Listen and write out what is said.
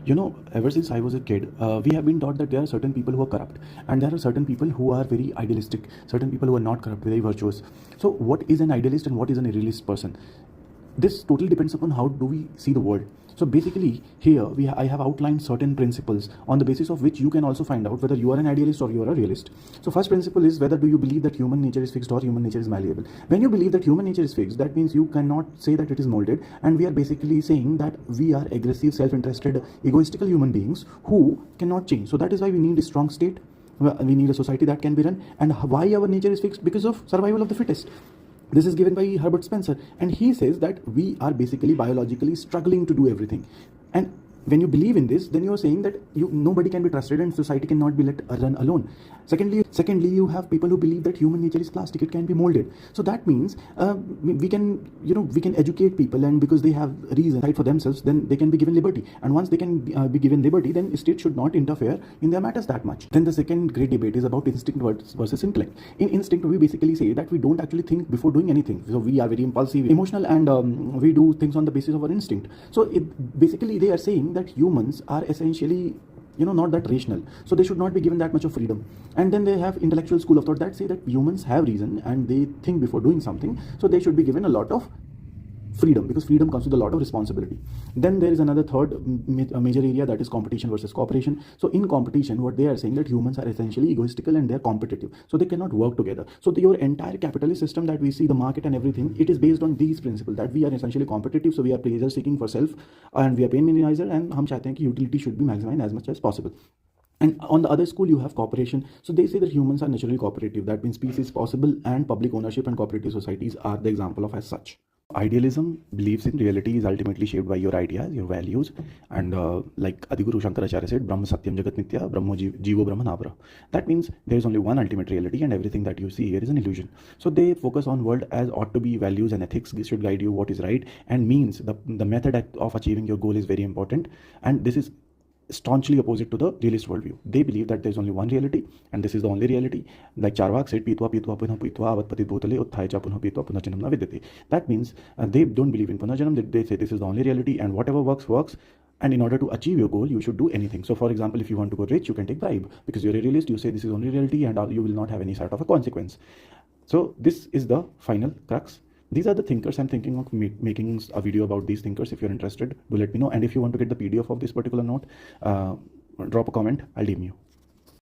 Ever since I was a kid, we have been taught that there are certain people who are corrupt, and there are certain people who are very idealistic, certain people who are not corrupt, very virtuous. So what is an idealist and what is an realist person? This totally depends upon how do we see the world. So basically here I have outlined certain principles on the basis of which you can also find out whether you are an idealist or you are a realist. So first principle is, whether do you believe that human nature is fixed or human nature is malleable. When you believe that human nature is fixed, that means you cannot say that it is molded, and we are basically saying that we are aggressive, self-interested, egoistical human beings who cannot change. So that is why we need a strong state. We need a society that can be run. And why our nature is fixed? Because of survival of the fittest. This is given by Herbert Spencer, and he says that we are basically biologically struggling to do everything. And when you believe in this, then you are saying that nobody can be trusted and society cannot be let run alone. Secondly, you have people who believe that human nature is plastic; it can be molded. So that means we can educate people, and because they have reason right for themselves, then they can be given liberty. And once they can be given liberty, then state should not interfere in their matters that much. Then the second great debate is about instinct versus intellect. In instinct, we basically say that we don't actually think before doing anything. So we are very impulsive, emotional, and we do things on the basis of our instinct. So basically they are saying that humans are essentially not that rational, so they should not be given that much of freedom. And then they have intellectual school of thought that say that humans have reason and they think before doing something, so they should be given a lot of freedom, because freedom comes with a lot of responsibility. Then there is another third major area, that is competition versus cooperation. So in competition, what they are saying that humans are essentially egoistical and they're competitive, so they cannot work together. So your entire capitalist system that we see, the market and everything, it is based on these principles, that we are essentially competitive, so we are pleasure seeking for self, and we are pain minimizer, and hum chahte hain ki utility should be maximized as much as possible. And on the other school, you have cooperation. So they say that humans are naturally cooperative. That means peace is possible, and public ownership and cooperative societies are the example of as such. Idealism believes in reality is ultimately shaped by your ideas, your values, and like Adiguru Shankaracharya said, Brahma Satyam Jagat Mithya, Brahmo Jivo Brahman Abra. That means there is only one ultimate reality, and everything that you see here is an illusion. So they focus on world as ought to be. Values and ethics should guide you what is right, and means the method of achieving your goal is very important. And this is staunchly opposite to the realist worldview. They believe that there is only one reality, and this is the only reality. Like Charvak said, Pitva Pitva Punha Pitva Avatpati Bhutale Utthaja Punha Pitva Punhajanam Na Vidyate. That means they don't believe in Punhajanam. They say this is the only reality, and whatever works. And in order to achieve your goal, you should do anything. So for example, if you want to go rich, you can take bribe. Because you're a realist, you say this is only reality, and you will not have any sort of a consequence. So this is the final crux. These are the thinkers. I'm thinking of making a video about these thinkers. If you're interested, do let me know. And if you want to get the PDF of this particular note, drop a comment. I'll DM you.